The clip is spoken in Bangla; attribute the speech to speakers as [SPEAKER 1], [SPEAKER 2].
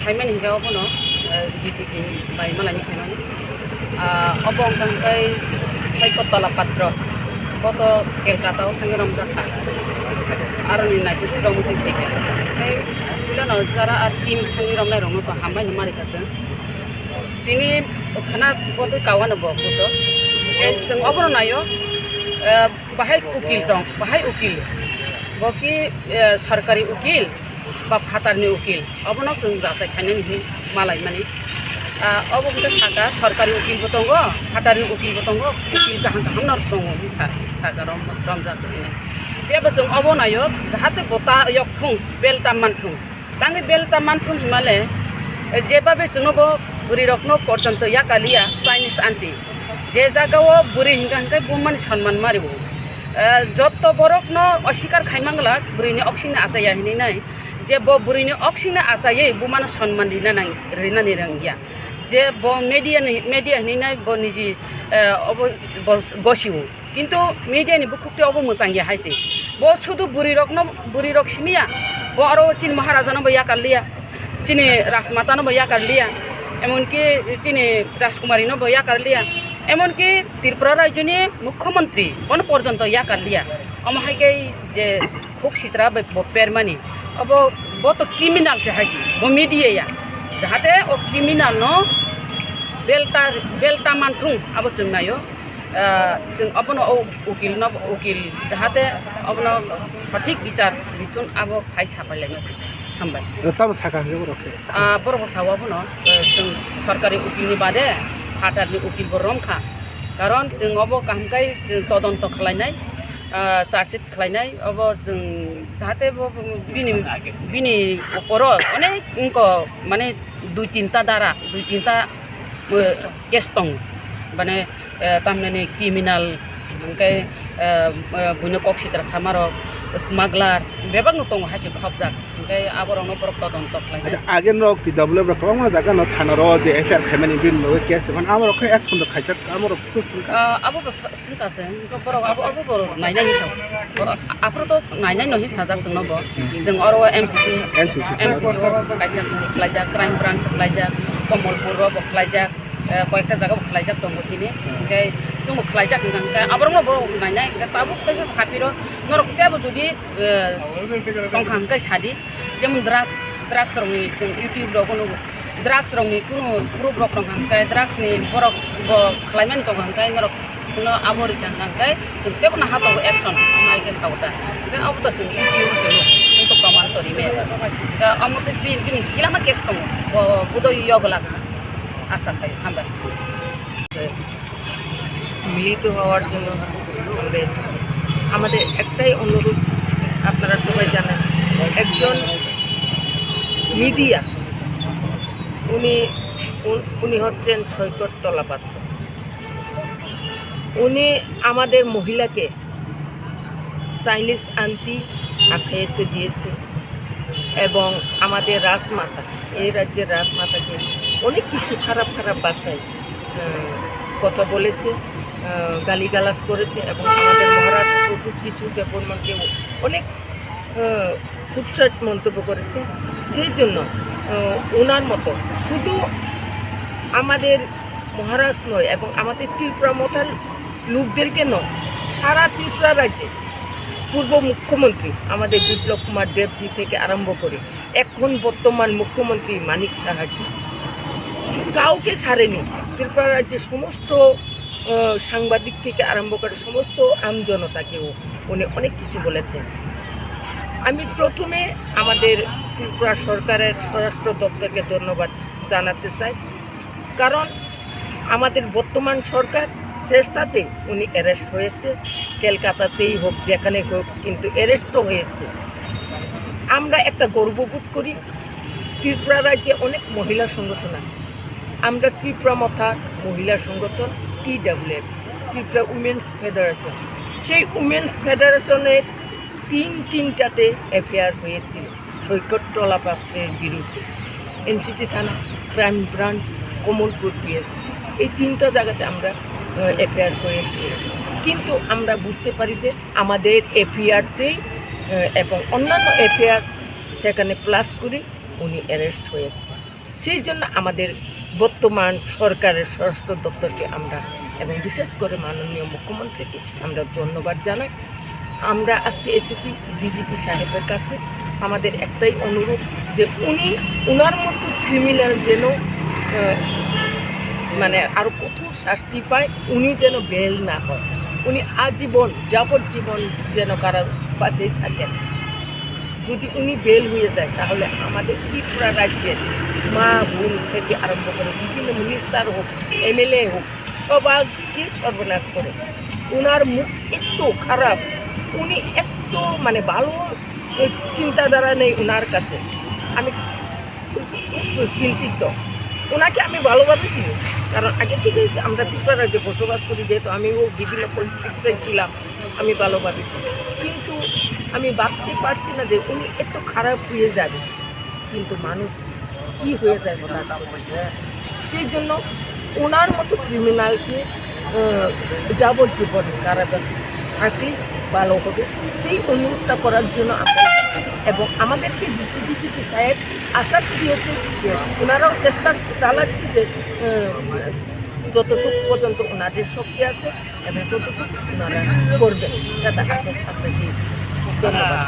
[SPEAKER 1] खायमान हिंगा अबनो बीजेपी बाय मालानि खायमान अबं तंkai सायकतला पात्र गत केलकाताव थांगरम जाखा आरो नि नायखौ रंमुति फैखे ओमफ्राय बिलानो जारा टीम थांगरम नाय रंनो तो हामबाय मारि सासो तिनि खाना गत कावानो बो गत जों अबनो नायो बाहाय उकिल दं बाहाय उकिल बकि सरकारी उकिल बा फातारनि उकिल अबनो जों जासाय खायनानि मालाय माने अब साका सरकारी उकिलबो दङ फातारनि उकिलबो दङ उकिल गाहां गाहां नर दङ साका रमजा करिनाय बेबो जों अब नायो जाहाथे बता यखफुं बेलता मानफुं तांगे बेलता मानफुं हिमाले जेबाबे जोंबो बुरि रखनो पर्यन्त या कालिया चाइनिज आंटी जे जागाव बुरि हिंगा हिंगा बुमान सम्मान मारिबो जत्त बरकनो अस्वीकार खायमांगला बुरिनि अक्सिने आचाया हिनाय जे ब बुरिनि अक्सिने आचायै बुमान सम्मान दिना नाय रिना निरंगिया जे ब मेडिया हिनाय ब निजि अब गसिउ किन्तु मेडियानि बुखुक्ति अब मोजांगिया हायसे ब सुदु बुरि रक सिमिया ब आरो चीन महाराजानो बया कालिया चीनी राजमातानो बया कालिया एमनकि चीनी राजकुमारीनो बया कालिया एमनकि त्रिपुरा राज्यनि मुख्यमंत्री बन पर्यन्त या कालिया अमहायकै जे खुक सित्रा पेरमानि अब ब तो क्रिमिनल से हायसे ब मीडिया जाहाथे ओ क्रिमिनल न बेल्टा मानथुं अब जों नायो जों अपनो उकिल जाहाथे अपनो सठिक विचार लिथुन अब फाइ साफायलायनोसै हामबाय
[SPEAKER 2] तब साका बरके
[SPEAKER 1] बरबो सावाबो न जों सरकारी उकिलनि बादे फाटारनि उकिलबो रमखा कारण जों अब कामकाय जों तदन्त खालायनाय चार्जशीट खालायनाय अब जों जाहाथे बिनि ऊपर अनेक इनको माने दुई तीनटा केस दं माने तामने क्रिमिनल ओमफ्राय बुनो कक्सित्रा सामारो स्मागलार बेबागनो दं हायसे खबजाक ओमफ्राय आबरावनो बरक तदन्त खालायनाय
[SPEAKER 2] आगे रक ति डब्ल्यू ब्रक मा जागा न थाना र जे एफआर खायमानि बिन नो केस मन आमर ख एक्सन द खायचा आमर सुसुन
[SPEAKER 1] अब सिंकासे बरक अब बर नायनाय हिसाब आप्रो तो नायनाय नहि साजाक जोंनो ब जों अरो एमसीसी कायसा खालायजा क्राइम ब्रांच खालायजा कमलपुर ब खालायजा कयेकटा जागा खालायजा दं जिनि ओमफ्राय जों खालायजा ओमफ्राय आबरनो बर नायनाय ताबुक ताजो साफिरो नरकताबो जुदि दंखांकाय सादि जेमन ड्राग्स रंनि जों यूट्यूब लगनो ड्राग्स रंनि कुनु प्रुफ रक दंखांकाय ड्राग्स नि बरक ब खालायमानि दंखांकाय नरक जोंनो आबरि खांकाय जों तेबो ना हातो एक्शन माइके सावटा जों अब जों यूट्यूब जों जोंखौ प्रमाण तरिमे दा अमते बिनि किलामा केस दं बुदय यगला आशा खायो हामबाय
[SPEAKER 3] মিলিত হওয়ার জন্য আমরা এসেছি আমাদের একটাই অনুরোধ আপনারা সবাই জানেন একজন মিডিয়া উনি হচ্ছেন সৈকততলা পাত্র উনি আমাদের মহিলাকে চাইনিজ আন্টি আখ্যায়িত দিয়েছে এবং আমাদের রাজমাতা এই রাজ্যের রাজমাতাকে অনেক কিছু খারাপ ভাষায় কথা বলেছে গালিগালাজ করেছে এবং আমাদের মহারাজ প্রচুর কিছু ব্যাপারকে অনেক কুৎসিত মন্তব্য করেছে সেই জন্য ওনার মতো শুধু আমাদের মহারাজ নয় এবং আমাদের ত্রিপুরা মথার লোকদেরকে নয় সারা ত্রিপুরা রাজ্যে পূর্ব মুখ্যমন্ত্রী আমাদের বিপ্লব কুমার দেবজি থেকে আরম্ভ করে এখন বর্তমান মুখ্যমন্ত্রী মানিক সাহাজি কাউকে ছাড়েনি ত্রিপুরা রাজ্যের সমস্ত সাংবাদিক থেকে আরম্ভ করে সমস্ত আমজনতাকেও উনি অনেক কিছু বলেছেন আমি প্রথমে আমাদের ত্রিপুরা সরকারের স্বরাষ্ট্র দপ্তরকে ধন্যবাদ জানাতে চাই কারণ আমাদের বর্তমান সরকার চেষ্টাতে উনি অ্যারেস্ট হয়েছে কলকাতাতেই হোক যেখানে হোক কিন্তু অ্যারেস্টও হয়েছে আমরা একটা গর্ববোধ করি ত্রিপুরা রাজ্যে অনেক মহিলা সংগঠন আছে আমরা ত্রিপুরা মথা মহিলা সংগঠন TWF ত্রিপুরা উমেন্স ফেডারেশন সেই উমেন্স ফেডারেশনের তিনটাতে এফআইআর হয়েছিল সৈকততলা পাত্রের বিরুদ্ধে এনসিসি থানা ক্রাইম ব্রাঞ্চ কমলপুর পিএস এই তিনটা জায়গাতে আমরা এফআইআর করেছি কিন্তু আমরা বুঝতে পারি যে আমাদের এফআইআরতেই এবং অন্যান্য এফআইআর সেখানে প্লাস করে উনি অ্যারেস্ট হয়েছে। সেই জন্য আমাদের বর্তমান সরকারের স্বরাষ্ট্র দপ্তরকে আমরা এবং বিশেষ করে মাননীয় মুখ্যমন্ত্রীকে আমরা ধন্যবাদ জানাই। আমরা আজকে এসেছি ডিজিপি সাহেবের কাছে। আমাদের একটাই অনুরোধ যে উনার মতো ক্রিমিনাল যেন মানে আরও কঠোর শাস্তি পায়, উনি যেন বেল না হয়, উনি আজীবন যাবজ্জীবন যেন কারাবাসেই থাকেন। যদি উনি বেল হয়ে যায় তাহলে আমাদের ত্রিপুরা রাজ্যের মা বোন থেকে আরম্ভ করে বিভিন্ন মিনিস্টার হোক, এমএলএ হোক, সবাইকে সর্বনাশ করে। ওনার মুখ এত খারাপ, উনি এত মানে ভালো চিন্তাধারা নেই ওনার কাছে। আমি খুব চিন্তিত। ওনাকে আমি ভালোভাবে চিনি, কারণ আগে থেকে আমরা ত্রিপুরা রাজ্যে বসবাস করি, যেহেতু আমিও বিভিন্ন পলিটিক্সে ছিলাম, আমি ভালোভাবে চিনি। কিন্তু আমি ভাবতে পারছি না যে উনি এত খারাপ হয়ে যাবে, কিন্তু মানুষ কি হয়ে যায় বলা। সেই জন্য ওনার মতো ক্রিমিনালকে যাবজ্জীবন কারাবাসে থাকলে ভালো হবে, সেই অনুরোধটা করার জন্য আমরা এবং আমাদেরকে ডিজিপি সাহেব আশ্বাস দিয়েছে যে ওনারাও চেষ্টা চালাচ্ছে যে যতটুকু পর্যন্ত ওনাদের শক্তি আছে এবং ততটুকু ওনারা করবেন, সেটা আশ্বাস আপনাকে ধন্যবাদ।